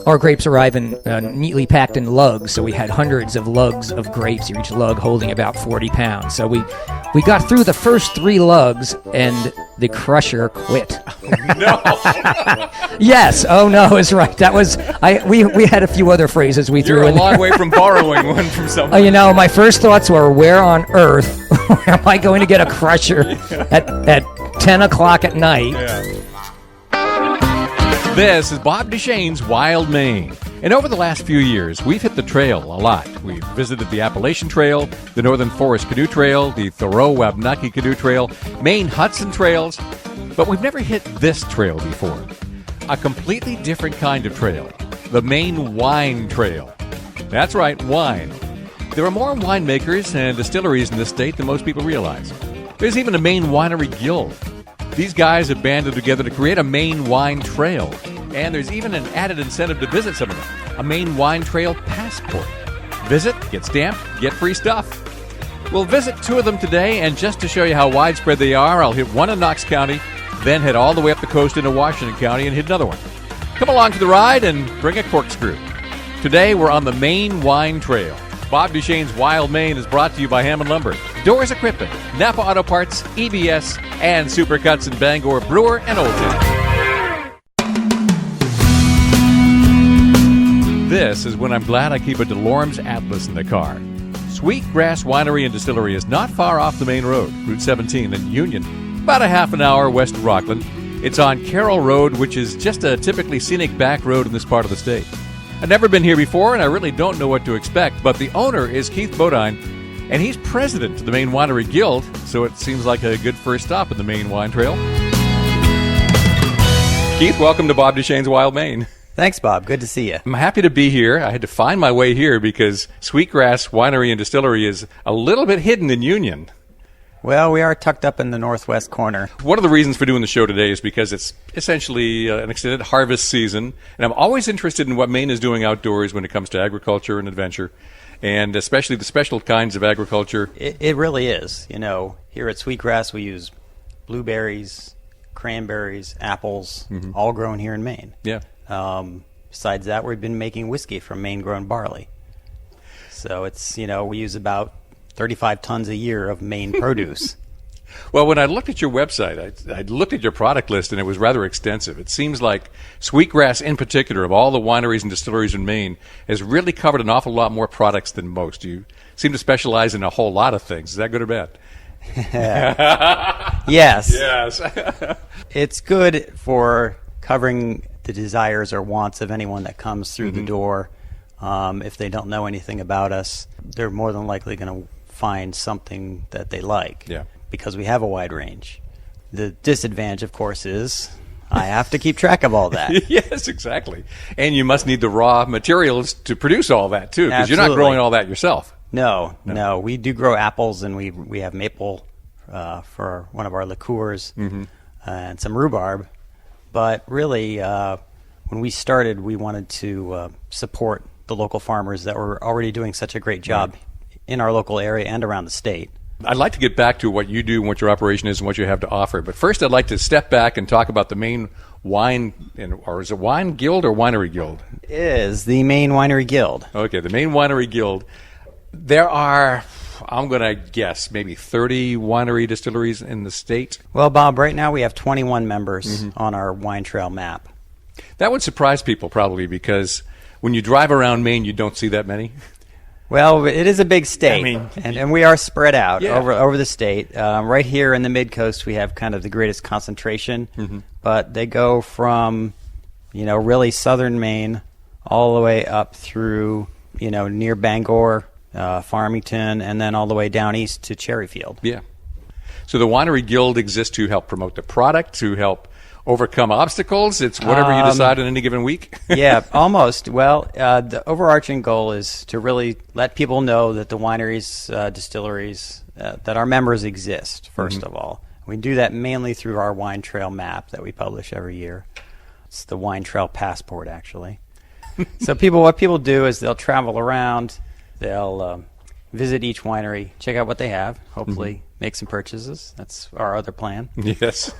Our grapes arrive in neatly packed in lugs, so we had hundreds of lugs of grapes, each lug holding about 40 pounds. So we got through the first 3 lugs, and the crusher quit. No. Yes. Oh no, is right. That was we had a few other phrases we threw You're a in long there. way from borrowing one from someone. You know, my first thoughts were, where on earth am I going to get a crusher at 10 o'clock at night? Yeah. This is Bob Duchesne's Wild Maine. And over the last few years, we've hit the trail a lot. We've visited the Appalachian Trail, the Northern Forest Canoe Trail, the Thoreau-Wabanaki Canoe Trail, Maine Hudson Trails, but we've never hit this trail before. A completely different kind of trail, the Maine Wine Trail. That's right, wine. There are more winemakers and distilleries in this state than most people realize. There's even a Maine Winery Guild. These guys have banded together to create a Maine Wine Trail. And there's even an added incentive to visit some of them, a Maine Wine Trail passport. Visit, get stamped, get free stuff. We'll visit 2 of them today, and just to show you how widespread they are, I'll hit one in Knox County, then head all the way up the coast into Washington County and hit another one. Come along for the ride and bring a corkscrew. Today we're on the Maine Wine Trail. Bob Duchesne's Wild Maine is brought to you by Hammond Lumber, Doors Equipment, Napa Auto Parts, EBS, and Supercuts in Bangor, Brewer, and Old Town. This is when I'm glad I keep a DeLorme's Atlas in the car. Sweetgrass Winery and Distillery is not far off the main road, Route 17 in Union, about a half an hour west of Rockland. It's on Carroll Road, which is just a typically scenic back road in this part of the state. I've never been here before, and I really don't know what to expect, but the owner is Keith Bodine, and he's president of the Maine Winery Guild, so it seems like a good first stop in the Maine Wine Trail. Keith, welcome to Bob Duchesne's Wild Maine. Thanks, Bob. Good to see you. I'm happy to be here. I had to find my way here because Sweetgrass Winery and Distillery is a little bit hidden in Union. Well, we are tucked up in the northwest corner. One of the reasons for doing the show today is because it's essentially an extended harvest season, and I'm always interested in what Maine is doing outdoors when it comes to agriculture and adventure, and especially the special kinds of agriculture. It really is. You know, here at Sweetgrass, we use blueberries, cranberries, apples, all grown here in Maine. Yeah. Besides that, we've been making whiskey from Maine-grown barley. So it's, you know, we use about 35 tons a year of Maine produce. Well, when I looked at your website, I looked at your product list, and it was rather extensive. It seems like Sweetgrass, in particular, of all the wineries and distilleries in Maine, has really covered an awful lot more products than most. You seem to specialize in a whole lot of things. Is that good or bad? Yes. Yes. It's good for covering the desires or wants of anyone that comes through the door. If they don't know anything about us, they're more than likely going to find something that they like. Yeah. Because we have a wide range. The disadvantage, of course, is I have to keep track of all that. Yes, exactly. And you must need the raw materials to produce all that, too, because you're not growing all that yourself. No. We do grow apples, and we have maple for one of our liqueurs and some rhubarb. But really, when we started, we wanted to support the local farmers that were already doing such a great job in our local area and around the state. I'd like to get back to what you do and what your operation is and what you have to offer. But first, I'd like to step back and talk about the Maine Wine, or is it Wine Guild or Winery Guild? It is the Maine Winery Guild. Okay, the Maine Winery Guild. There are, I'm going to guess, maybe 30 winery distilleries in the state. Well, Bob, right now we have 21 members on our wine trail map. That would surprise people probably because when you drive around Maine, you don't see that many. Well, it is a big state, I mean, and we are spread out Yeah. over the state. Right here in the mid-coast, we have kind of the greatest concentration, but they go from, you know, really southern Maine all the way up through, you know, near Bangor, Farmington, and then all the way down east to Cherryfield. Yeah. So the Winery Guild exists to help promote the product, to help overcome obstacles. It's whatever you decide on any given week. Yeah, almost. Well, the overarching goal is to really let people know that the wineries, distilleries, that our members exist, first of all. We do that mainly through our wine trail map that we publish every year. It's the wine trail passport, actually. So what people do is they'll travel around, they'll visit each winery, check out what they have, hopefully make some purchases. That's our other plan. Yes.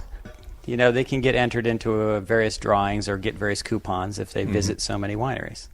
they can get entered into various drawings or get various coupons if they visit so many wineries.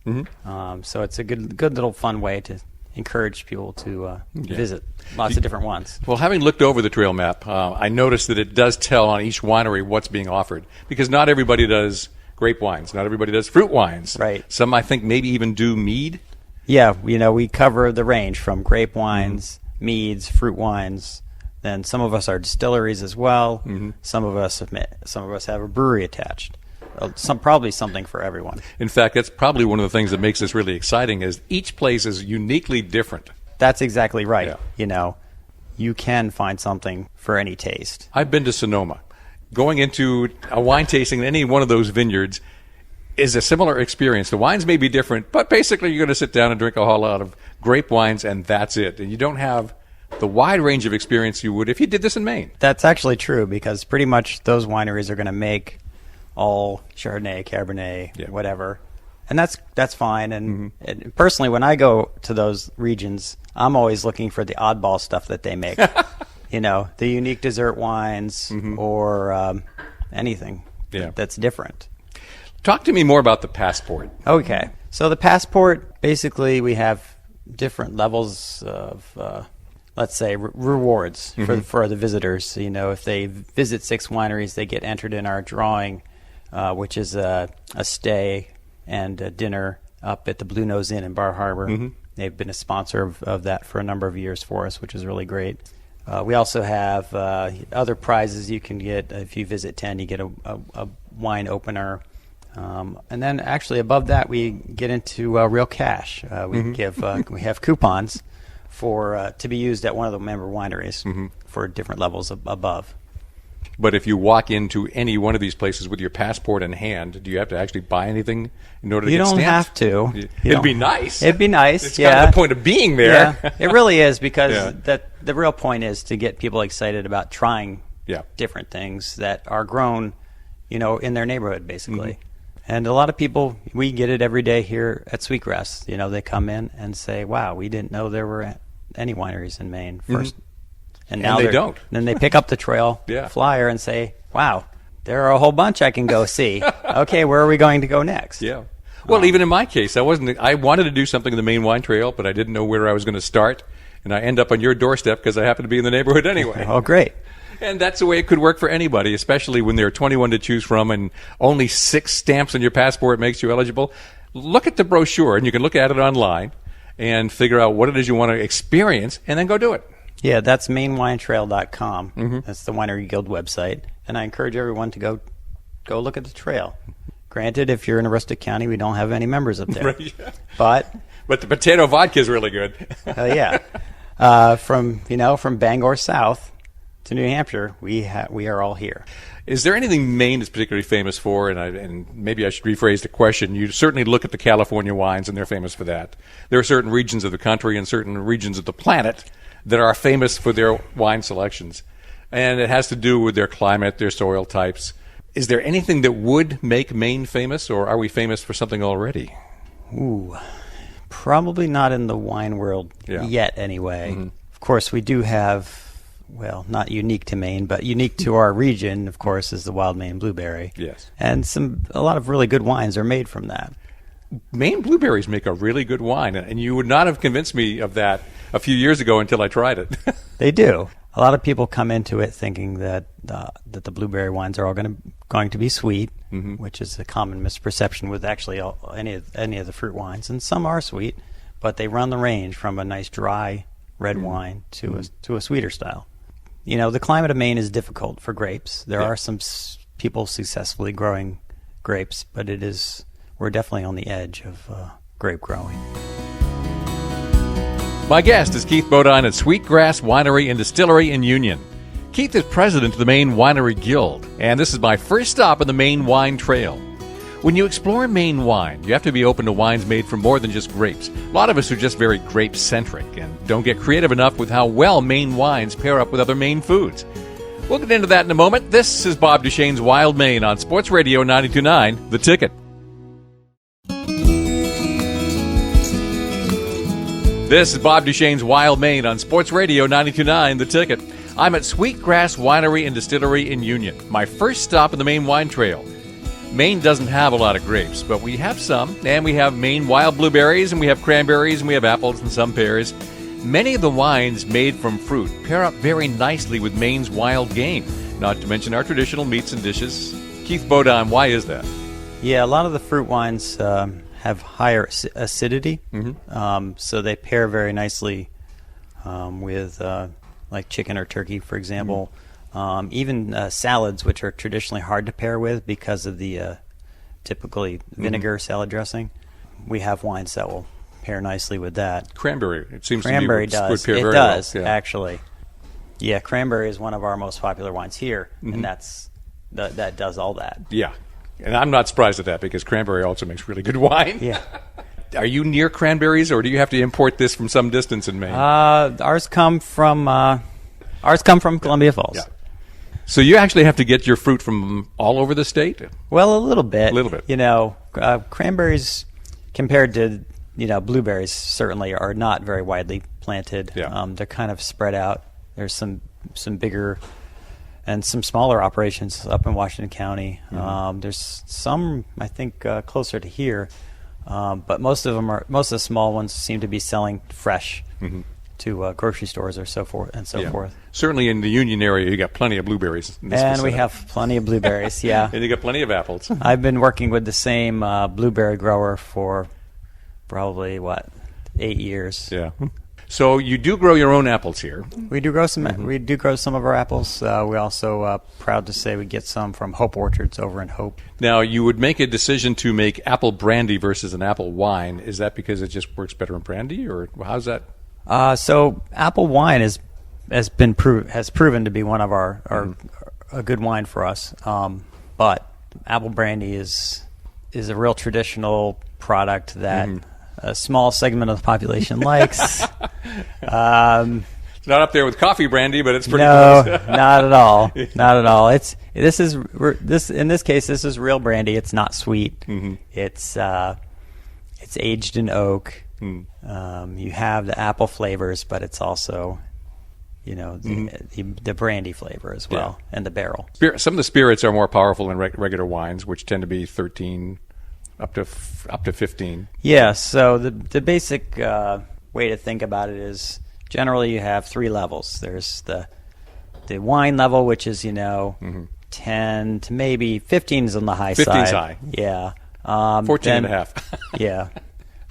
So it's a good little fun way to encourage people to visit lots of different ones. Well, having looked over the trail map, I noticed that it does tell on each winery what's being offered, because not everybody does grape wines, not everybody does fruit wines. Right. Some, I think, maybe even do mead. Yeah, we cover the range from grape wines, meads, fruit wines. Then some of us are distilleries as well. Some of us have a brewery attached. Probably something for everyone. In fact, that's probably one of the things that makes this really exciting is each place is uniquely different. That's exactly right. Yeah. You can find something for any taste. I've been to Sonoma. Going into a wine tasting in any one of those vineyards is a similar experience. The wines may be different, but basically you're going to sit down and drink a whole lot of grape wines, and that's it. And you don't have the wide range of experience you would if you did this in Maine. That's actually true, because pretty much those wineries are going to make all Chardonnay, Cabernet, whatever. And that's fine. And personally, when I go to those regions, I'm always looking for the oddball stuff that they make. The unique dessert wines or anything that's different. Talk to me more about the passport. Okay. So the passport, basically we have different levels of, let's say, rewards for the visitors. If they visit 6 wineries, they get entered in our drawing, which is a stay and a dinner up at the Blue Nose Inn in Bar Harbor. They've been a sponsor of that for a number of years for us, which is really great. We also have other prizes you can get. If you visit 10, you get a wine opener. And then actually above that, we get into real cash. We have coupons to be used at one of the member wineries for different levels above. But if you walk into any one of these places with your passport in hand, do you have to actually buy anything in order to get stamped? You don't have to. It'd be nice. It'd be nice. It's kind of the point of being there. Yeah, it really is, because the real point is to get people excited about trying different things that are grown, in their neighborhood, basically. And a lot of people, we get it every day here at Sweetgrass. They come in and say, "Wow, we didn't know there were any wineries in Maine." First. And now they don't. Then they pick up the trail flyer and say, "Wow, there are a whole bunch I can go see." Okay, where are we going to go next? Yeah. Well, even in my case, I wanted to do something in the Maine Wine Trail, but I didn't know where I was going to start, and I end up on your doorstep because I happen to be in the neighborhood anyway. Oh, great. And that's the way it could work for anybody, especially when there are 21 to choose from and only 6 stamps on your passport makes you eligible. Look at the brochure, and you can look at it online and figure out what it is you want to experience, and then go do it. Yeah, that's MaineWineTrail.com. That's the Winery Guild website, and I encourage everyone to go look at the trail. Granted, if you're in Aroostook County, we don't have any members up there. Right, yeah. But the potato vodka is really good. From Bangor south to New Hampshire, we are all here. Is there anything Maine is particularly famous for? And maybe I should rephrase the question. You certainly look at the California wines, and they're famous for that. There are certain regions of the country and certain regions of the planet that are famous for their wine selections. And it has to do with their climate, their soil types. Is there anything that would make Maine famous, or are we famous for something already? Ooh, probably not in the wine world yet, anyway. Of course, we do have, not unique to Maine, but unique to our region, of course, is the wild Maine blueberry. Yes. And a lot of really good wines are made from that. Maine blueberries make a really good wine, and you would not have convinced me of that a few years ago until I tried it. They do. A lot of people come into it thinking that the blueberry wines are all going to be sweet, which is a common misperception with actually any of the fruit wines. And some are sweet, but they run the range from a nice dry red wine to a sweeter style. The climate of Maine is difficult for grapes. There are some people successfully growing grapes, but we're definitely on the edge of grape growing. My guest is Keith Bodine at Sweetgrass Winery and Distillery in Union. Keith is president of the Maine Winery Guild, and this is my first stop on the Maine Wine Trail. When you explore Maine wine, you have to be open to wines made from more than just grapes. A lot of us are just very grape-centric and don't get creative enough with how well Maine wines pair up with other Maine foods. We'll get into that in a moment. This is Bob Duchesne's Wild Maine on Sports Radio 92.9, The Ticket. This is Bob Duchesne's Wild Maine on Sports Radio 92.9, The Ticket. I'm at Sweetgrass Winery and Distillery in Union, my first stop on the Maine Wine Trail. Maine doesn't have a lot of grapes, but we have some, and we have Maine wild blueberries, and we have cranberries, and we have apples and some pears. Many of the wines made from fruit pair up very nicely with Maine's wild game, not to mention our traditional meats and dishes. Keith Bodine, why is that? Yeah, a lot of the fruit wines have higher acidity, so they pair very nicely with like chicken or turkey, for example. Even salads, which are traditionally hard to pair with because of the typically vinegar salad dressing. We have wines that will pair nicely with that. Cranberry, it seems cranberry to me, does. would pair it very does, well. actually. Yeah, cranberry is one of our most popular wines here, and that does all that. Yeah, and I'm not surprised at that because cranberry also makes really good wine. Yeah. Are you near cranberries, or do you have to import this from some distance in Maine? Ours come from Columbia Falls. Yeah. So you actually have to get your fruit from all over the state? Well, a little bit. A little bit. You know, cranberries compared to blueberries certainly are not very widely planted. Yeah. They're kind of spread out. There's some bigger and some smaller operations up in Washington County. There's some, I think, closer to here, but most of the small ones seem to be selling fresh to grocery stores or so forth and so forth. Certainly in the Union area, you got plenty of blueberries. In this And we vicinity. have plenty of blueberries. Yeah, And you got plenty of apples. I've been working with the same blueberry grower for probably 8 years. Yeah. So you do grow your own apples here. We do grow some. We do grow some of our apples. We also proud to say we get some from Hope Orchards over in Hope. Now, you would make a decision to make apple brandy versus an apple wine. Is that because it just works better in brandy, or how's that? So apple wine has proven to be one of our a good wine for us. But apple brandy is a real traditional product that a small segment of the population likes. It's not up there with coffee brandy, but it's pretty No, close. not at all. Not at all. This in this case, this is real brandy. It's not sweet. It's aged in oak. You have the apple flavors, but it's also, the brandy flavor as well, and the barrel. Some of the spirits are more powerful than regular wines, which tend to be 13 up to 15. Yeah. So the basic way to think about it is generally you have 3 levels. There's the wine level, which is 10 to maybe 15 is on the high 15's side. high. Yeah. 14 and a half. Yeah.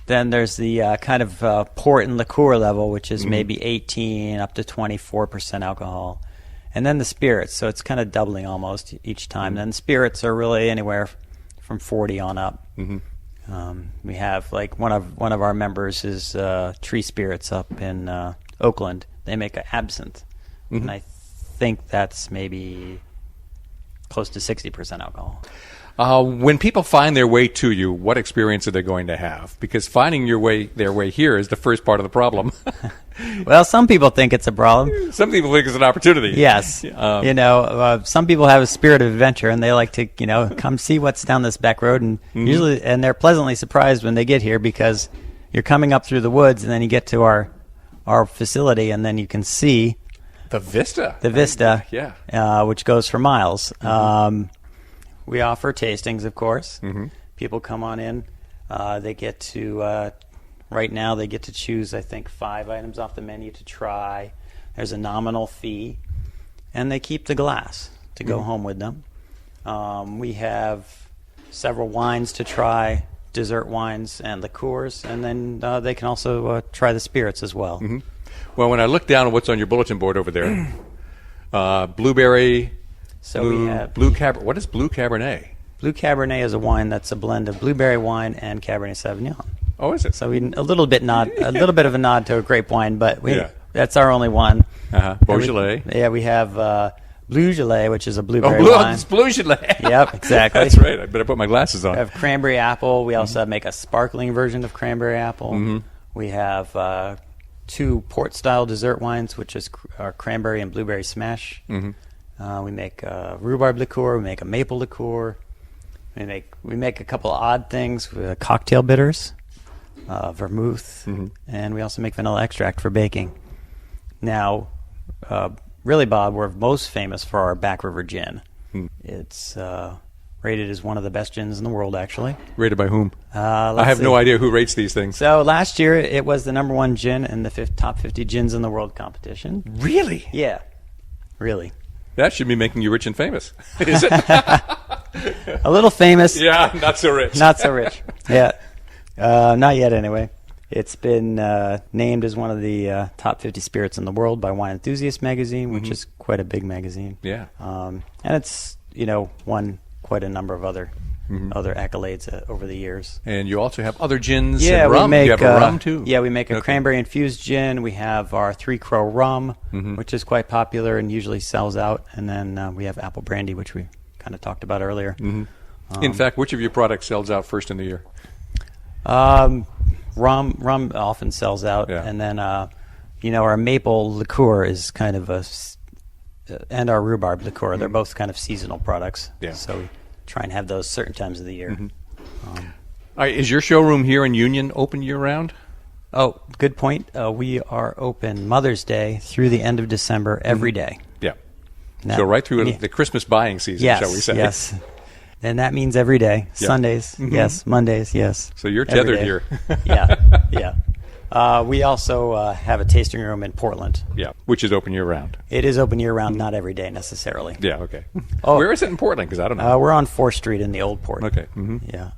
Then there's the kind of port and liqueur level, which is maybe 18 up to 24% alcohol. And then the spirits, so it's kind of doubling almost each time. Then spirits are really anywhere from 40 on up. We have like one of our members is Tree Spirits up in Oakland. They make an absinthe, and I think that's maybe close to 60% alcohol. When people find their way to you, what experience are they going to have? Because finding their way here is the first part of the problem. Well, some people think it's a problem. Some people think it's an opportunity. Yes. Some people have a spirit of adventure, and they like to, come see what's down this back road, and usually, and they're pleasantly surprised when they get here because you're coming up through the woods, and then you get to our facility, and then you can see The vista. Which goes for miles. We offer tastings, of course. People come on in. They get to, right now, they get to choose, I think, 5 items off the menu to try. There's a nominal fee. And they keep the glass to go home with them. We have several wines to try, dessert wines and liqueurs. And then they can also try the spirits as well. Well, when I look down at what's on your bulletin board over there, blueberry... We have blue Cabernet. What is blue Cabernet? Blue Cabernet is a wine that's a blend of blueberry wine and Cabernet Sauvignon. Oh, is it? So a little bit of a nod to a grape wine, but that's our only one. Beaujolais. We have Blue Gelée, which is a blueberry Blue wine. It's Beaujolais. Yep, exactly. That's right. I better put my glasses on. We have cranberry apple. We also make a sparkling version of cranberry apple. We have 2 port-style dessert wines, which is our cranberry and blueberry smash. We make a rhubarb liqueur. We make a maple liqueur. We make a couple odd things with cocktail bitters, vermouth, and we also make vanilla extract for baking. Now, really, Bob, we're most famous for our Back River gin. It's rated as one of the best gins in the world, actually. Rated by whom? Let's I have see. no idea who rates these things. So last year, it was the number one gin in the top 50 gins in the world competition. Really? Yeah, really. That should be making you rich and famous. Is it? A little famous. Yeah, not so rich. Not so rich. Yeah. Not yet, anyway. It's been named as one of the top 50 spirits in the world by Wine Enthusiast magazine, which is quite a big magazine. Yeah. And it's, won quite a number of other accolades over the years. And you also have other gins Yeah, and rum. we make You have a rum, too? Yeah, we make a Okay. cranberry-infused gin. We have our Three Crow rum, which is quite popular and usually sells out. And then we have apple brandy, which we kind of talked about earlier. In fact, which of your products sells out first in the year? Rum often sells out, Yeah. and then our maple liqueur is kind of and our rhubarb liqueur. They're both kind of seasonal products. Yeah. So we try and have those certain times of the year. All right, is your showroom here in Union open year-round? Oh, good point. We are open Mother's Day through the end of December every day. Yeah. Now- So right through Yeah. the Christmas buying season, Yes, shall we say? yes. And that means every day. Yeah. Sundays, yes. Mondays, yes. So you're Every tethered day. here. Yeah. We also have a tasting room in Portland. Yeah, which is open year-round. It is open year-round, not every day necessarily. Yeah, okay. Oh. Where is it in Portland? Because I don't know. We're on 4th Street in the Old Port. Okay. Yeah.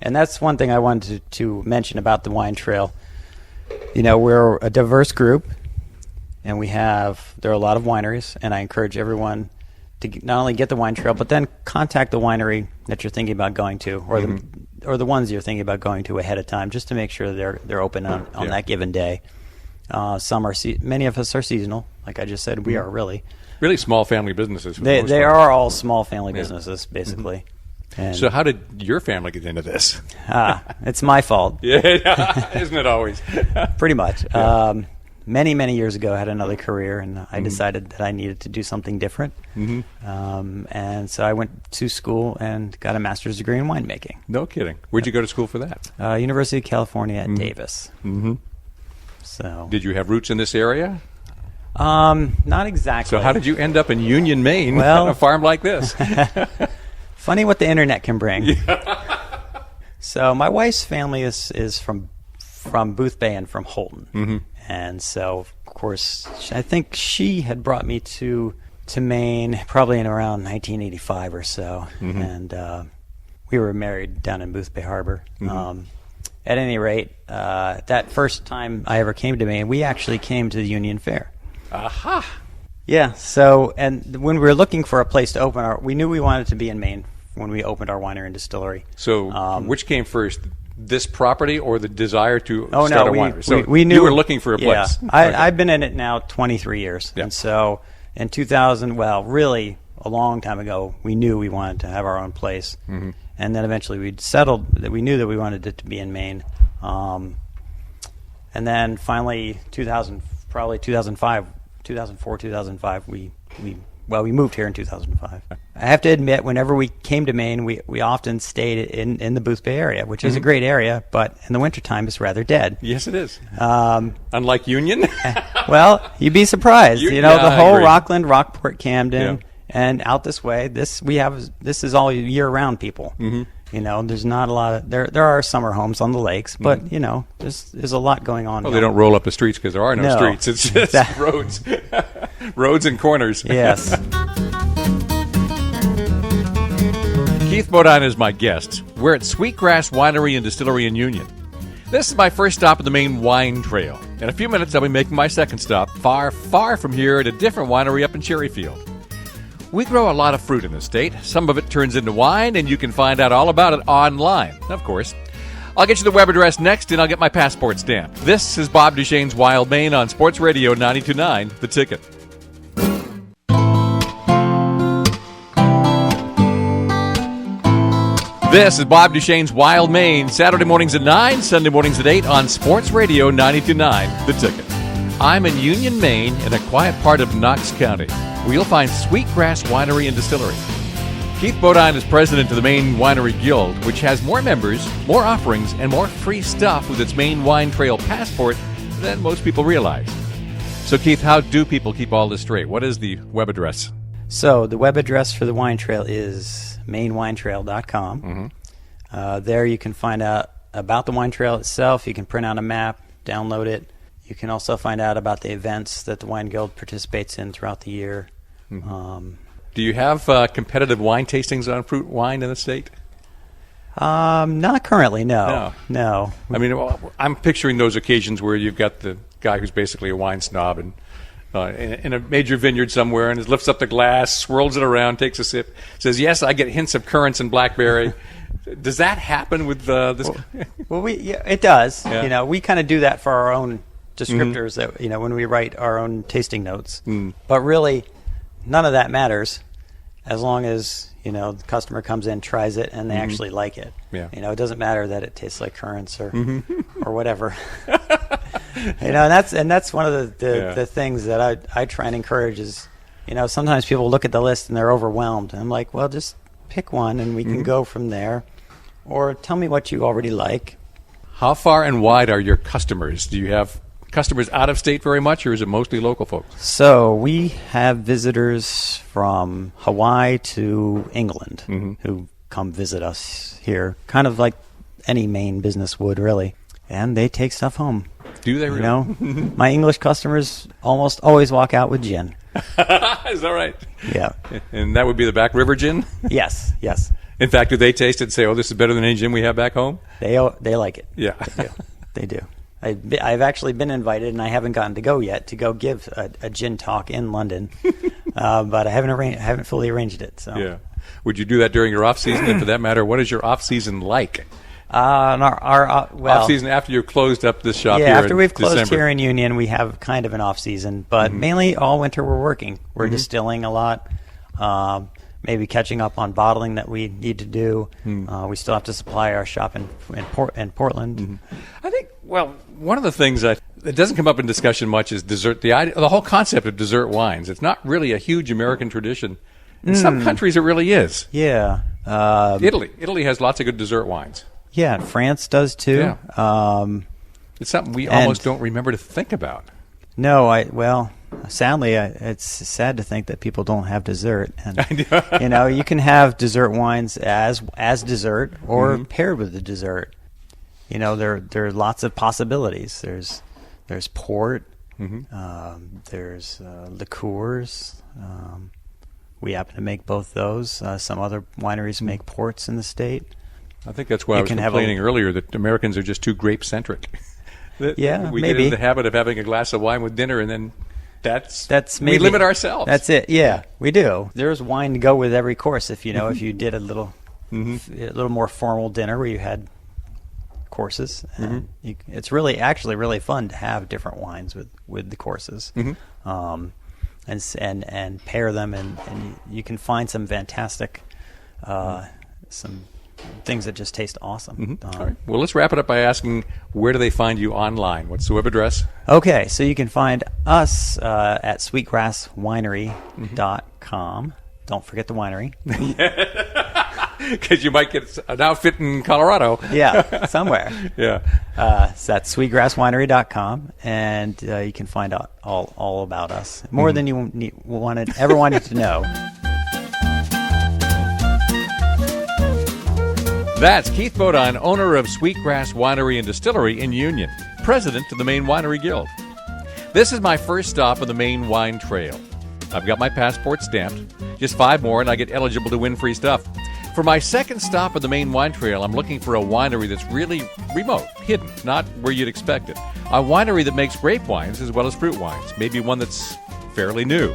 And that's one thing I wanted to mention about the Wine Trail. We're a diverse group, and there are a lot of wineries, and I encourage everyone to not only get the Wine Trail, but then contact the winery that you're thinking about going to, or the ones you're thinking about going to ahead of time, just to make sure they're open on Yeah. that given day. Some are many of us are seasonal, like I just said. We are really. Really small family businesses. For the They most they part. are all small family businesses, basically. And, So how did your family get into this? it's my fault. Yeah, isn't it always? Pretty much. Many, many years ago, I had another career, and I decided that I needed to do something different. And so I went to school and got a master's degree in winemaking. No kidding. Where'd you go to school for that? University of California at Davis. So, Did you have roots in this area? not exactly. So how did you end up in Union, Maine, Well- on a farm like this? Funny what the internet can bring. So my wife's family is from Boothbay and from Holton, and so of course I think she had brought me to Maine probably in around 1985 or so, and we were married down in Boothbay Harbor. At any rate, that first time I ever came to Maine, we actually came to the Union Fair. Aha! Yeah. So, and when we were looking for a place to open we knew we wanted to be in Maine when we opened our winery and distillery. So which came first, this property or the desire to Oh start no, a winery? So we knew you were looking for a yeah. place. I've been in it now 23 years, Yeah. and so in 2000, well, really a long time ago, we knew we wanted to have our own place, and then eventually we settled that we knew that we wanted it to be in Maine, and then finally 2005, 2004, 2005, we moved here in 2005. I have to admit, whenever we came to Maine, we often stayed in the Boothbay area, which is a great area, but in the wintertime it's rather dead. Yes, it is. Unlike Union. Well, you'd be surprised. Yeah, the I whole agree. Rockland, Rockport, Camden, Yeah. and out this way, this is all year-round people. There's not a lot of there are summer homes on the lakes, but there's a lot going on. Well, they don't roll up the streets because there are no No. streets. It's just roads, roads and corners. Yes. Keith Bodine is my guest. We're at Sweetgrass Winery and Distillery in Union. This is my first stop on the Maine Wine Trail. In a few minutes, I'll be making my second stop, far, far from here, at a different winery up in Cherryfield. We grow a lot of fruit in the state. Some of it turns into wine, and you can find out all about it online, of course. I'll get you the web address next, and I'll get my passport stamped. This is Bob Duchesne's Wild Maine on Sports Radio 92.9, The Ticket. This is Bob Duchesne's Wild Maine, Saturday mornings at 9, Sunday mornings at 8 on Sports Radio 92.9, The Ticket. I'm in Union, Maine, in a quiet part of Knox County, where you'll find Sweetgrass Winery and Distillery. Keith Bodine is president of the Maine Winery Guild, which has more members, more offerings, and more free stuff with its Maine Wine Trail passport than most people realize. So, Keith, how do people keep all this straight? What is the web address? So the web address for the wine trail is mainewinetrail.com. There you can find out about the wine trail itself. You can print out a map, download it. You can also find out about the events that the Wine Guild participates in throughout the year. Do you have competitive wine tastings on fruit wine in the state? Not currently, no. I mean, I'm picturing those occasions where you've got the guy who's basically a wine snob and in a major vineyard somewhere and lifts up the glass, swirls it around, takes a sip, says, "Yes, I get hints of currants and blackberry." Does that happen with this? Well, it does. Yeah. We kind of do that for our own descriptors that when we write our own tasting notes. But really, none of that matters as long as the customer comes in, tries it, and they actually like it. Yeah. It doesn't matter that it tastes like currants or whatever. And that's one of the things that I try and encourage is, sometimes people look at the list and they're overwhelmed. And I'm like, well, just pick one and we can go from there. Or tell me what you already like. How far and wide are your customers? Do you have customers out of state very much, or is it mostly local folks? So we have visitors from Hawaii to England who come visit us here, kind of like any Maine business would, really. And they take stuff home. Do they really? My English customers almost always walk out with gin. Is that right? Yeah. And that would be the Back River gin? Yes. In fact, do they taste it and say, "Oh, this is better than any gin we have back home"? They like it. Yeah. They do. I've actually been invited, and I haven't gotten to go yet, to go give a gin talk in London, but I haven't fully arranged it. So. Yeah. Would you do that during your off season? And for that matter, what is your off season like? Our off season after you've closed up this shop here. Yeah, after we've closed December. here in Union, we have kind of an off season, but mainly all winter we're working. We're distilling a lot. Maybe catching up on bottling that we need to do. We still have to supply our shop in Portland. I think, one of the things that doesn't come up in discussion much is dessert. The whole concept of dessert wines. It's not really a huge American tradition. In some countries, it really is. Yeah. Italy has lots of good dessert wines. Yeah, France does too. Yeah. It's something we almost don't remember to think about. No, sadly, it's sad to think that people don't have dessert. And you can have dessert wines as dessert or paired with the dessert. There are lots of possibilities. There's port. There's liqueurs. We happen to make both those. Some other wineries make ports in the state. I think that's why I was complaining earlier that Americans are just too grape-centric. Yeah, we maybe. get in the habit of having a glass of wine with dinner, and then that's maybe, we limit ourselves. That's it. Yeah, we do. There's wine to go with every course. If you did a little more formal dinner where you had courses, and it's actually really fun to have different wines with the courses, and pair them, and you can find some fantastic some things that just taste awesome. All right. Well, let's wrap it up by asking, where do they find you online? What's the web address? Okay, so you can find us at sweetgrasswinery.com. Don't forget the winery. Because you might get an outfit in Colorado. Yeah, somewhere. Yeah. So that's sweetgrasswinery.com, and you can find out all about us. More than you ever wanted to know. That's Keith Bodine, owner of Sweetgrass Winery and Distillery in Union, president of the Maine Winery Guild. This is my first stop on the Maine Wine Trail. I've got my passport stamped. Just 5 more and I get eligible to win free stuff. For my second stop on the Maine Wine Trail, I'm looking for a winery that's really remote, hidden, not where you'd expect it. A winery that makes grape wines as well as fruit wines, maybe one that's fairly new.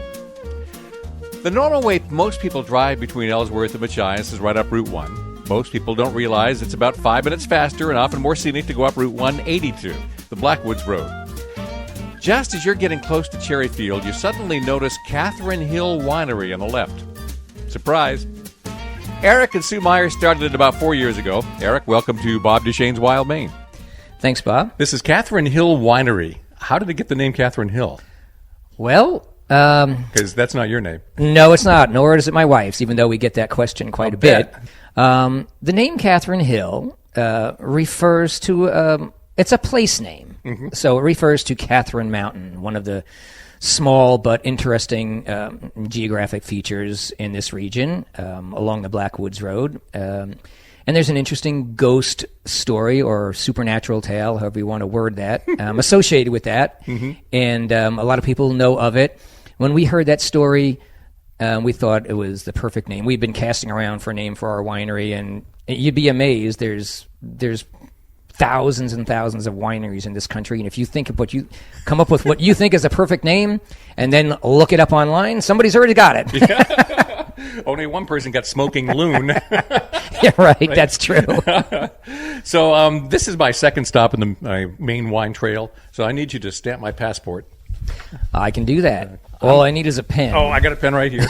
The normal way most people drive between Ellsworth and Machias is right up Route 1. Most people don't realize it's about 5 minutes faster and often more scenic to go up Route 182, the Blackwoods Road. Just as you're getting close to Cherryfield, you suddenly notice Catherine Hill Winery on the left. Surprise! Eric and Sue Meyer started it about 4 years ago. Eric, welcome to Bob Duchesne's Wild Maine. Thanks, Bob. This is Catherine Hill Winery. How did it get the name Catherine Hill? Well, because that's not your name. No, it's not, nor is it my wife's, even though we get that question quite a bit. The name Catherine Hill refers to It's a place name. So it refers to Catherine Mountain, one of the small but interesting geographic features in this region along the Blackwoods Road. And there's an interesting ghost story or supernatural tale, however you want to word that, associated with that. And a lot of people know of it. When we heard that story, we thought it was the perfect name. We've been casting around for a name for our winery, and you'd be amazed. There's thousands and thousands of wineries in this country, and if you think of come up with what you think is a perfect name, and then look it up online, somebody's already got it. Yeah. Only one person got Smoking Loon. Yeah, right. That's true. So this is my second stop in the Maine Wine Trail, so I need you to stamp my passport. I can do that. All I need is a pen. Oh, I got a pen right here.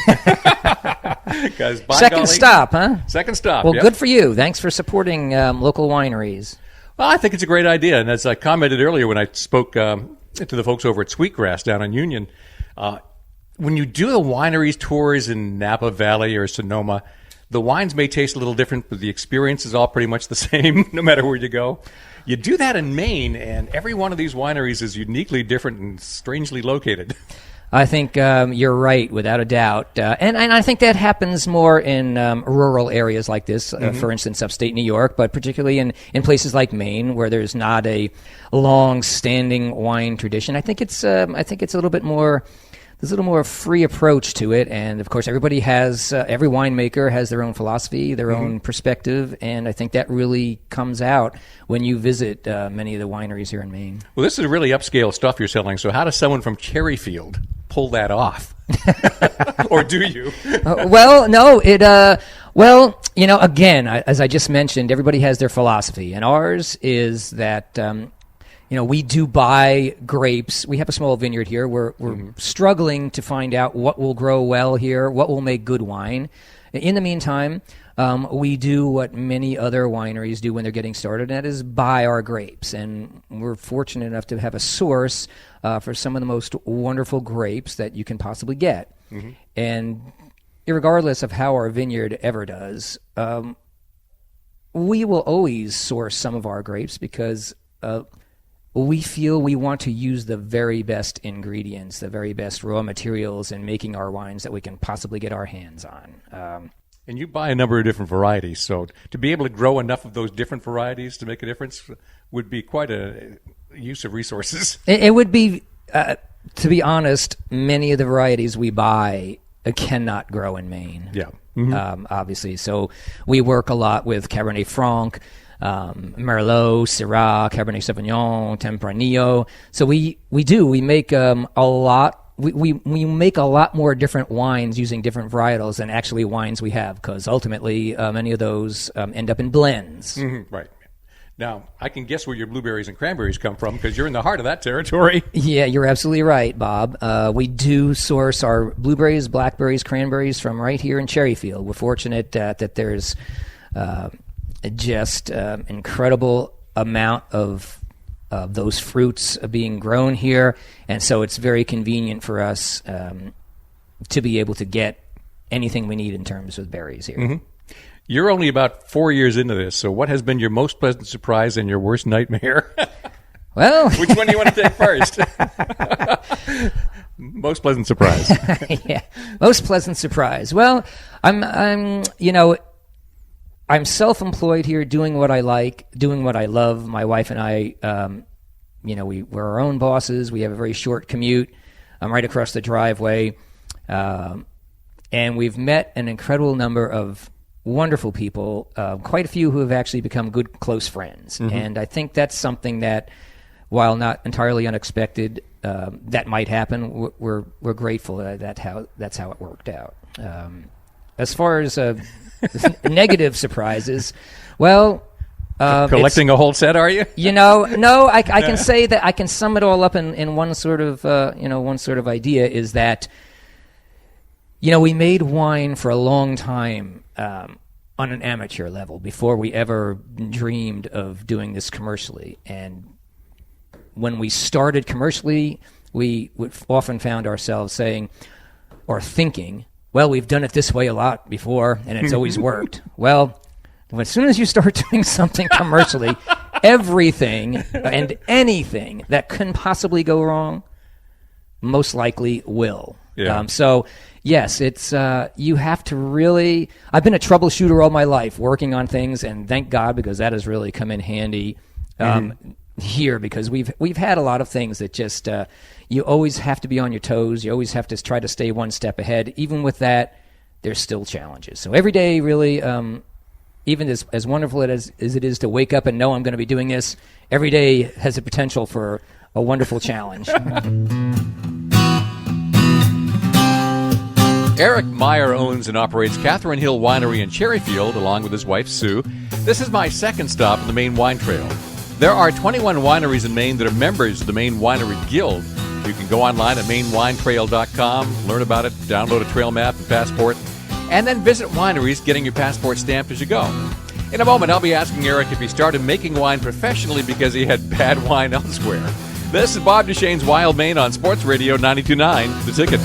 Second stop, huh? Second stop. Well, yep. Good for you. Thanks for supporting local wineries. Well, I think it's a great idea. And as I commented earlier when I spoke to the folks over at Sweetgrass down in Union, when you do the wineries tours in Napa Valley or Sonoma, the wines may taste a little different, but the experience is all pretty much the same no matter where you go. You do that in Maine, and every one of these wineries is uniquely different and strangely located. I think you're right, without a doubt. And I think that happens more in rural areas like this, for instance, upstate New York, but particularly in places like Maine, where there's not a long-standing wine tradition. I think it's a little bit more. There's a little more free approach to it, and of course, everybody has every winemaker has their own philosophy, their own perspective, and I think that really comes out when you visit many of the wineries here in Maine. Well, this is really upscale stuff you're selling. So, how does someone from Cherryfield pull that off? Or do you? Well, no, well, again, as I just mentioned, everybody has their philosophy, and ours is that. We do buy grapes. We have a small vineyard here. We're struggling to find out what will grow well here, what will make good wine. In the meantime, we do what many other wineries do when they're getting started, and that is buy our grapes. And we're fortunate enough to have a source for some of the most wonderful grapes that you can possibly get. And regardless of how our vineyard ever does, we will always source some of our grapes because we feel we want to use the very best ingredients, the very best raw materials in making our wines that we can possibly get our hands on. And you buy a number of different varieties, so to be able to grow enough of those different varieties to make a difference would be quite a use of resources. It would be, to be honest, many of the varieties we buy cannot grow in Maine. Yeah. Obviously. So we work a lot with Cabernet Franc, Merlot, Syrah, Cabernet Sauvignon, Tempranillo. So we make a lot. We make a lot more different wines using different varietals than actually wines we have, because ultimately many of those end up in blends. Right. Now, I can guess where your blueberries and cranberries come from because you're in the heart of that territory. Yeah, you're absolutely right, Bob. We do source our blueberries, blackberries, cranberries from right here in Cherryfield. We're fortunate that there's just incredible amount of those fruits being grown here, and so it's very convenient for us to be able to get anything we need in terms of berries here. You're only about 4 years into this, so what has been your most pleasant surprise and your worst nightmare? Well, which one do you want to take first? Most pleasant surprise. Yeah, most pleasant surprise. Well, I'm self-employed here, doing what I like, doing what I love. My wife and I, we're our own bosses. We have a very short commute. I'm right across the driveway. And we've met an incredible number of wonderful people, quite a few who have actually become good, close friends. And I think that's something that, while not entirely unexpected, that might happen. We're grateful that that's how it worked out. As far as negative surprises, well, collecting a whole set, are you? No. I can say that I can sum it all up in one sort of idea is that we made wine for a long time on an amateur level before we ever dreamed of doing this commercially. And when we started commercially, we often found ourselves saying or thinking, well, we've done it this way a lot before, and it's always worked. Well, as soon as you start doing something commercially, everything and anything that can possibly go wrong most likely will. Yeah. So, yes, it's you have to really... I've been a troubleshooter all my life, working on things, and thank God, because that has really come in handy here, because we've had a lot of things that just... you always have to be on your toes. You always have to try to stay one step ahead. Even with that, there's still challenges. So every day, really, even as wonderful as it is to wake up and know I'm going to be doing this, every day has the potential for a wonderful challenge. Eric Meyer owns and operates Catherine Hill Winery in Cherryfield, along with his wife, Sue. This is my second stop on the Maine Wine Trail. There are 21 wineries in Maine that are members of the Maine Winery Guild. You can go online at mainewinetrail.com, learn about it, download a trail map and passport, and then visit wineries, getting your passport stamped as you go. In a moment, I'll be asking Eric if he started making wine professionally because he had bad wine elsewhere. This is Bob Duchesne's Wild Maine on Sports Radio 92.9, The Ticket.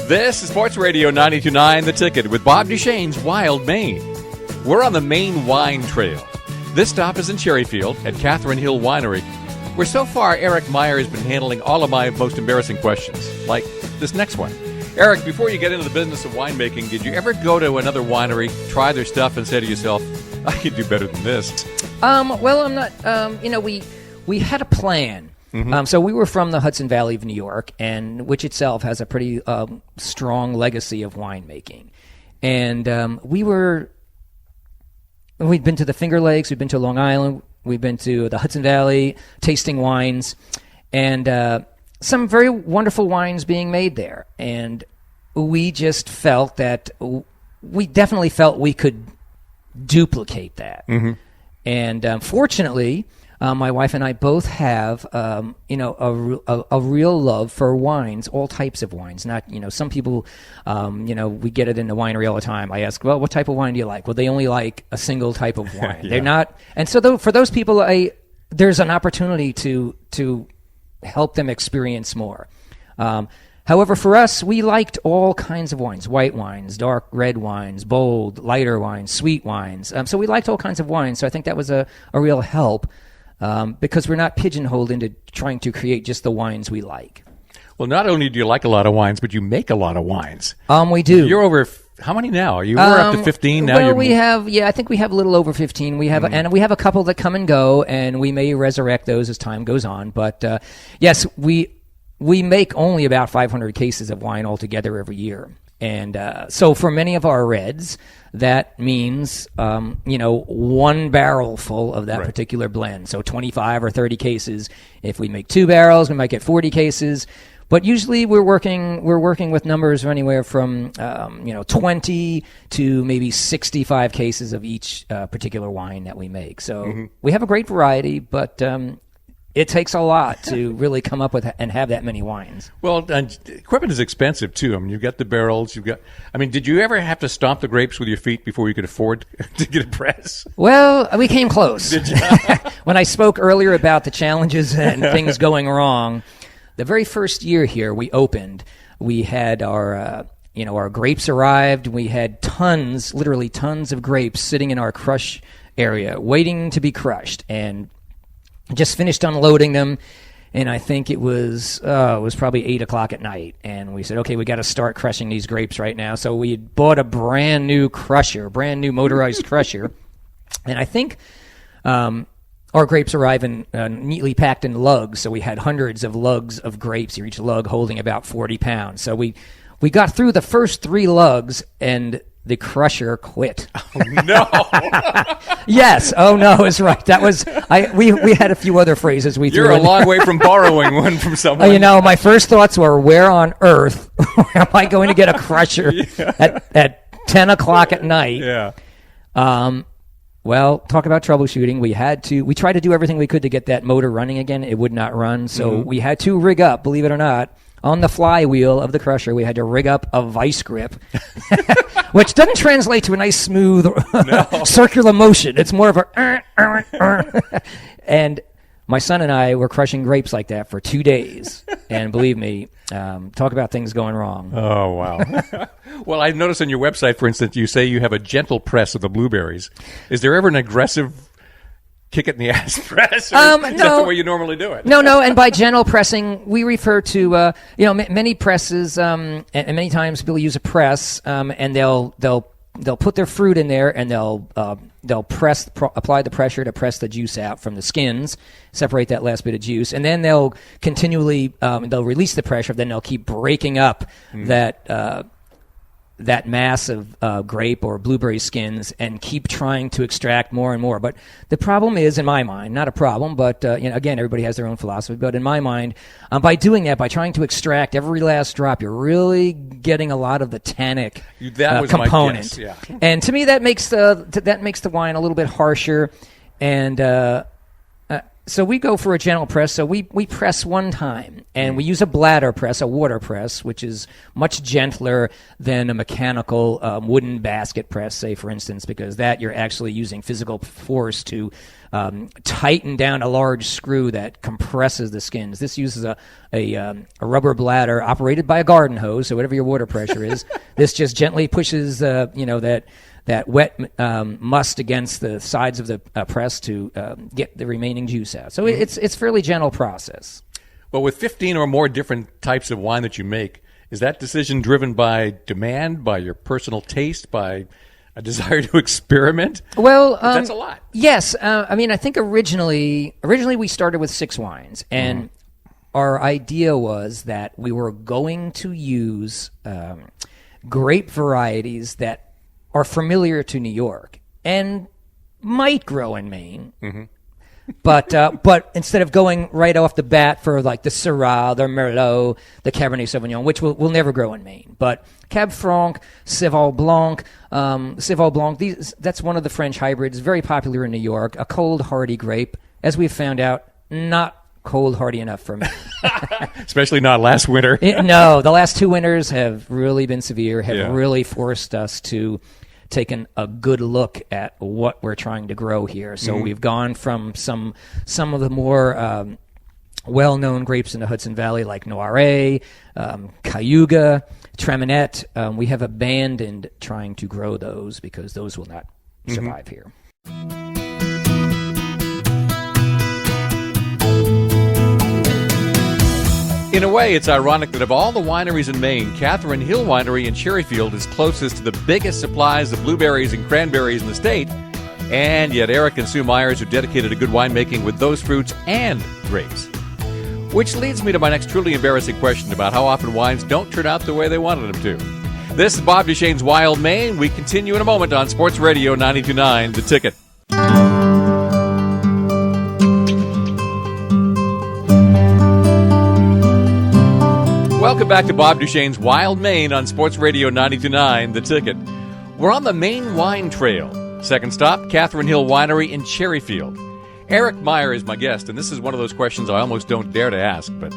This is Sports Radio 92.9 The Ticket with Bob Duchesne's Wild Maine. We're on the Maine Wine Trail. This stop is in Cherryfield at Catherine Hill Winery, where so far Eric Meyer has been handling all of my most embarrassing questions, like this next one. Eric, before you get into the business of winemaking, did you ever go to another winery, try their stuff, and say to yourself, I could do better than this? Well, I'm not... we had a plan. So we were from the Hudson Valley of New York, and which itself has a pretty strong legacy of winemaking. And we'd been to the Finger Lakes, we'd been to Long Island, we've been to the Hudson Valley, tasting wines, and some very wonderful wines being made there. And we just felt that we definitely felt we could duplicate that. And fortunately, my wife and I both have, a real love for wines, all types of wines. Not, some people, we get it in the winery all the time. I ask, well, what type of wine do you like? Well, they only like a single type of wine. Yeah. They're not, and so for those people, there's an opportunity to help them experience more. However, for us, we liked all kinds of wines: white wines, dark red wines, bold, lighter wines, sweet wines. So we liked all kinds of wines. So I think that was a real help. Because we're not pigeonholed into trying to create just the wines we like. Well, not only do you like a lot of wines, but you make a lot of wines. We do. You're over, how many now? We're up to 15 now? Well, I think we have a little over 15. We have, and we have a couple that come and go, and we may resurrect those as time goes on. But, yes, we make only about 500 cases of wine altogether every year. And so for many of our reds, that means, one barrel full of that particular blend. So 25 or 30 cases. If we make 2 barrels, we might get 40 cases. But usually we're working with numbers of anywhere from, 20 to maybe 65 cases of each particular wine that we make. So we have a great variety, but it takes a lot to really come up with and have that many wines. Well, and equipment is expensive, too. I mean, you've got the barrels, did you ever have to stomp the grapes with your feet before you could afford to get a press? Well, we came close. Did you? When I spoke earlier about the challenges and things going wrong, the very first year here we opened, we had our grapes arrived. We had literally tons of grapes sitting in our crush area waiting to be crushed, and just finished unloading them, and I think it was probably 8 o'clock at night, and we said, okay, we got to start crushing these grapes right now. So we had bought a brand new motorized crusher, and I think our grapes arrive in neatly packed in lugs, so we had hundreds of lugs of grapes, each lug holding about 40 pounds. So we got through the first 3 lugs, and the crusher quit. Oh, no. Yes. Oh, no, is right. That was, we had a few other phrases we threw in. You're a long way from borrowing one from someone. My first thoughts were, where on earth am I going to get a crusher at 10 o'clock at night? Yeah. Well, talk about troubleshooting. We tried to do everything we could to get that motor running again. It would not run. So we had to rig up, believe it or not, on the flywheel of the crusher. We had to rig up a vice grip, which doesn't translate to a nice, smooth circular motion. It's more of a and my son and I were crushing grapes like that for 2 days. And believe me, talk about things going wrong. Oh, wow. Well, I noticed on your website, for instance, you say you have a gentle press of the blueberries. Is there ever an aggressive kick it in the ass press? Or is that the way you normally do it? No. And by gentle pressing, we refer to, many presses, and many times people use a press, and they'll put their fruit in there, and they'll apply the pressure to press the juice out from the skins, separate that last bit of juice, and then they'll continually they'll release the pressure. Then they'll keep breaking up that mass of grape or blueberry skins and keep trying to extract more and more. But the problem is, in my mind, not a problem, but again, everybody has their own philosophy. But in my mind, by doing that, by trying to extract every last drop, you're really getting a lot of the tannic component. My guess, yeah. And to me, that makes the wine a little bit harsher. And so we go for a gentle press. So we press one time, and we use a bladder press, a water press, which is much gentler than a mechanical wooden basket press, say, for instance, because that you're actually using physical force to tighten down a large screw that compresses the skins. This uses a rubber bladder operated by a garden hose, so whatever your water pressure is, this just gently pushes that wet must against the sides of the press to get the remaining juice out. So it's a fairly gentle process. Well, with 15 or more different types of wine that you make, is that decision driven by demand, by your personal taste, by a desire to experiment? Well, that's a lot. Yes. I think originally we started with 6 wines, and our idea was that we were going to use grape varieties that are familiar to New York and might grow in Maine. Mm-hmm. But instead of going right off the bat for like the Syrah, the Merlot, the Cabernet Sauvignon, which will never grow in Maine, but Cab Franc, Céval Blanc, that's one of the French hybrids, very popular in New York, a cold, hardy grape. As we've found out, not cold, hardy enough for me. Especially not last winter. No, the last 2 winters have really been severe, have really forced us to take a good look at what we're trying to grow here. So we've gone from some of the more well-known grapes in the Hudson Valley, like Noiret, Cayuga, Treminette. We have abandoned trying to grow those because those will not survive here. In a way, it's ironic that of all the wineries in Maine, Catherine Hill Winery in Cherryfield is closest to the biggest supplies of blueberries and cranberries in the state, and yet Eric and Sue Myers are dedicated to good winemaking with those fruits and grapes. Which leads me to my next truly embarrassing question about how often wines don't turn out the way they wanted them to. This is Bob Duchesne's Wild Maine. We continue in a moment on Sports Radio 92.9 The Ticket. Welcome back to Bob Duchesne's Wild Maine on Sports Radio 92.9 The Ticket. We're on the Maine Wine Trail. Second stop, Catherine Hill Winery in Cherryfield. Eric Meyer is my guest, and this is one of those questions I almost don't dare to ask, but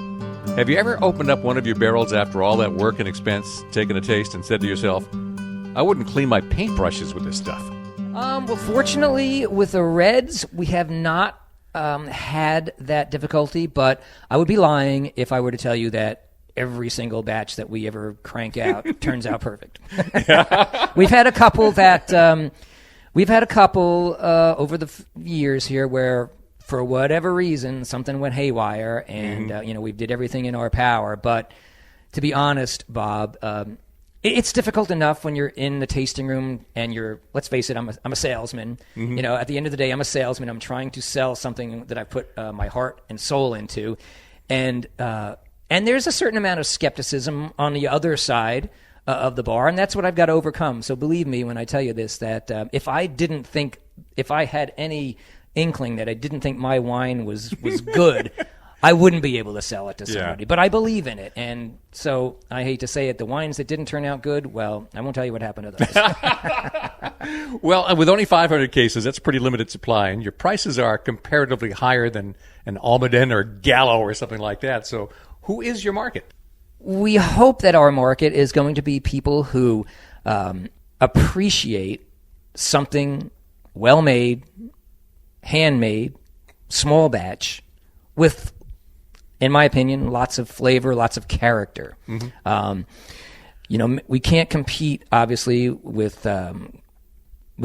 have you ever opened up one of your barrels after all that work and expense, taken a taste, and said to yourself, I wouldn't clean my paintbrushes with this stuff? Well, fortunately, with the reds, we have not had that difficulty, but I would be lying if I were to tell you that every single batch that we ever crank out turns out perfect. We've had a couple over the years here where, for whatever reason, something went haywire, and we did everything in our power. But to be honest, Bob, it's difficult enough when you're in the tasting room and let's face it, I'm a salesman. Mm-hmm. At the end of the day, I'm a salesman. I'm trying to sell something that I put my heart and soul into, and there's a certain amount of skepticism on the other side of the bar, and that's what I've got to overcome. So believe me when I tell you this, that if I had any inkling that I didn't think my wine was good, I wouldn't be able to sell it to somebody. Yeah. But I believe in it, and so I hate to say it, the wines that didn't turn out good, well, I won't tell you what happened to those. Well, with only 500 cases, that's pretty limited supply, and your prices are comparatively higher than an Almaden or Gallo or something like that. So who is your market? We hope that our market is going to be people who appreciate something well-made, handmade, small batch, with, in my opinion, lots of flavor, lots of character. We can't compete, obviously, with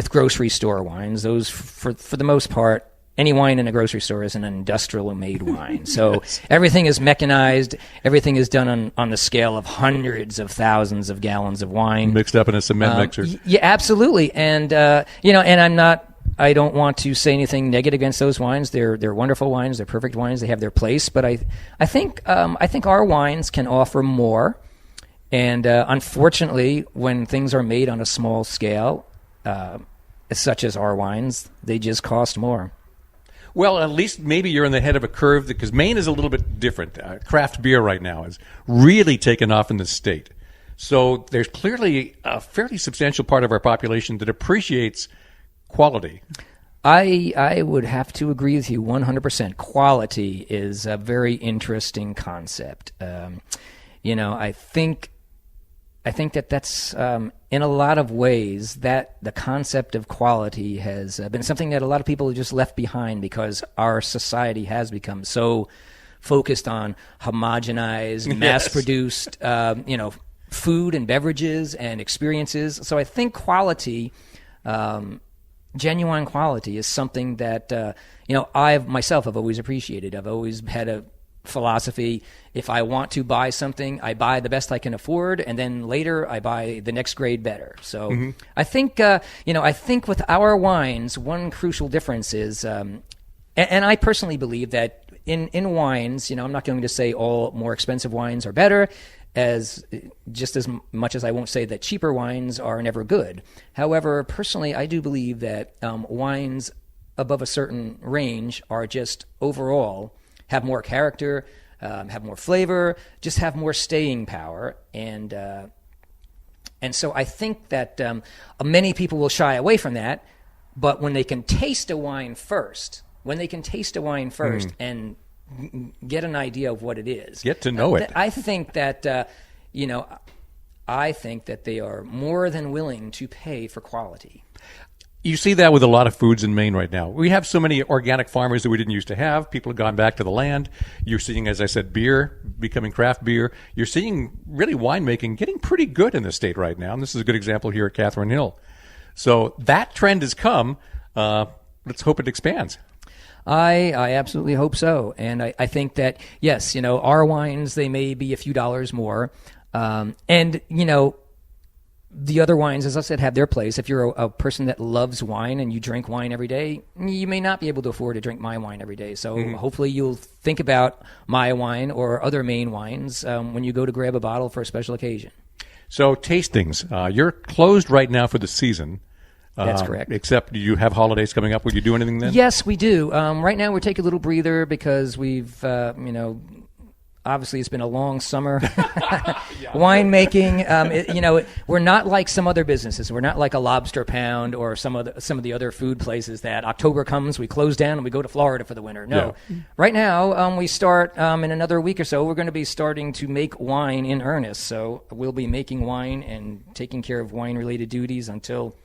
grocery store wines. Those, for the most part, any wine in a grocery store is an industrial made wine. So everything is mechanized. Everything is done on the scale of hundreds of thousands of gallons of wine. Mixed up in a cement mixer. Yeah, absolutely. And, and I don't want to say anything negative against those wines. They're wonderful wines. They're perfect wines. They have their place. But I think our wines can offer more. And unfortunately, when things are made on a small scale, such as our wines, they just cost more. Well, at least maybe you're in the head of a curve, because Maine is a little bit different. Craft beer right now has really taken off in the state. So there's clearly a fairly substantial part of our population that appreciates quality. I would have to agree with you 100%. Quality is a very interesting concept. I think that's in a lot of ways that the concept of quality has been something that a lot of people have just left behind, because our society has become so focused on homogenized, mass-produced, food and beverages and experiences. So I think quality, genuine quality, is something that I myself have always appreciated. I've always had a philosophy: if I want to buy something, I buy the best I can afford, and then later I buy the next grade better. So I think with our wines, one crucial difference is, and I personally believe that in wines, I'm not going to say all more expensive wines are better, just as much as I won't say that cheaper wines are never good. However, personally, I do believe that wines above a certain range are just overall have more character, have more flavor, just have more staying power. And so I think that many people will shy away from that, but when they can taste a wine first, and get an idea of what it is, get to know it, I think that they are more than willing to pay for quality. You see that with a lot of foods in Maine right now. We have so many organic farmers that we didn't used to have. People have gone back to the land. You're seeing, as I said, beer becoming craft beer. You're seeing really winemaking getting pretty good in the state right now. And this is a good example here at Catherine Hill. So that trend has come. Let's hope it expands. I absolutely hope so. And I think that, yes, our wines, they may be a few dollars more. The other wines, as I said, have their place. If you're a person that loves wine and you drink wine every day, you may not be able to afford to drink my wine every day. So hopefully you'll think about my wine or other Maine wines when you go to grab a bottle for a special occasion. So tastings, you're closed right now for the season. That's correct. Except, do you have holidays coming up? Will you do anything then? Yes, we do. Right now we're taking a little breather because we've, obviously, it's been a long summer. Winemaking, we're not like some other businesses. We're not like a Lobster Pound or some of the other food places that October comes, we close down, and we go to Florida for the winter. No. Yeah. Right now, we start in another week or so. We're going to be starting to make wine in earnest. So we'll be making wine and taking care of wine-related duties until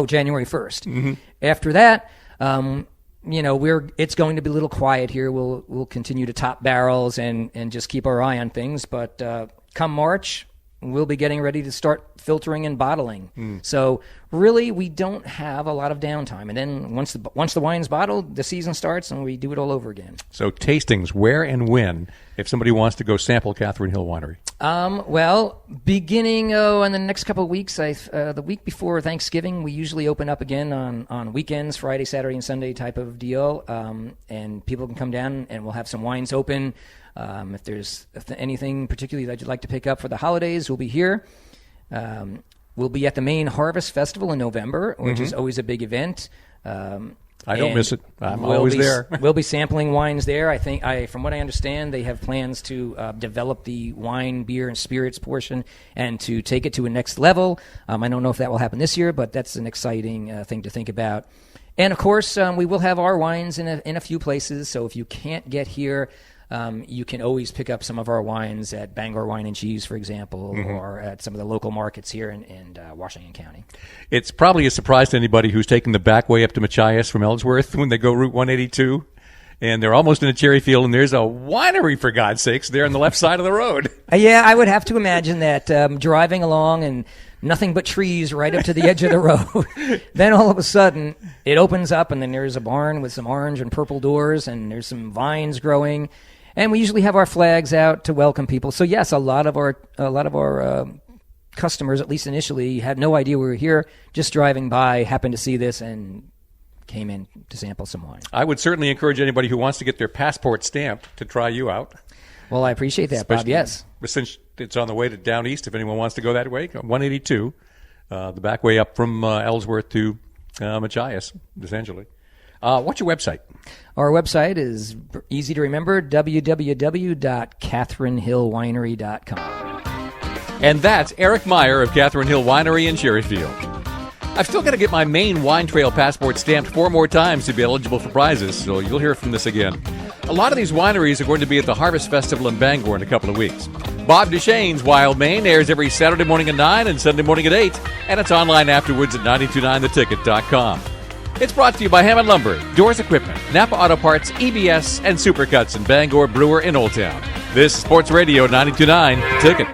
January 1st. After that, it's going to be a little quiet here. We'll continue to top barrels and just keep our eye on things. But come March, we'll be getting ready to start filtering and bottling. So really, we don't have a lot of downtime. And then once the wine's bottled, the season starts and we do it all over again. So tastings, where and when, if somebody wants to go sample Catherine Hill Winery? Beginning in the next couple of weeks, the week before Thanksgiving, we usually open up again on weekends, Friday, Saturday, and Sunday type of deal, and people can come down and we'll have some wines open. If there's anything particularly that you'd like to pick up for the holidays, we'll be here. We'll be at the Maine Harvest Festival in November, which is always a big event. I don't miss it. I'm always there. We'll be sampling wines there. I think, from what I understand, they have plans to develop the wine, beer, and spirits portion and to take it to a next level. I don't know if that will happen this year, but that's an exciting thing to think about. And, of course, we will have our wines in a few places. So if you can't get here, you can always pick up some of our wines at Bangor Wine and Cheese, for example, or at some of the local markets here in Washington County. It's probably a surprise to anybody who's taking the back way up to Machias from Ellsworth when they go Route 182. and they're almost in a cherry field, and there's a winery, for God's sakes, there on the left side of the road. Yeah, I would have to imagine that driving along and nothing but trees right up to the edge of the road. Then all of a sudden, it opens up, and then there's a barn with some orange and purple doors, and there's some vines growing. And we usually have our flags out to welcome people. So yes, a lot of our customers, at least initially, had no idea we were here. Just driving by, happened to see this, and came in to sample some wine. I would certainly encourage anybody who wants to get their passport stamped to try you out. Well, I appreciate that, Bob. Yes. Since it's on the way to down east, if anyone wants to go that way, 182, the back way up from Ellsworth to Machias, essentially. What's your website? Our website is easy to remember, www.catherinehillwinery.com. And that's Eric Meyer of Catherine Hill Winery in Cherryfield. I've still got to get my Maine Wine Trail passport stamped 4 more times to be eligible for prizes, so you'll hear from this again. A lot of these wineries are going to be at the Harvest Festival in Bangor in a couple of weeks. Bob Duchesne's Wild Maine airs every Saturday morning at 9 and Sunday morning at 8, and it's online afterwards at 929theticket.com. It's brought to you by Hammond Lumber, Doors Equipment, Napa Auto Parts, EBS, and Supercuts in Bangor, Brewer, and Old Town. This is Sports Radio 92.9 Ticket.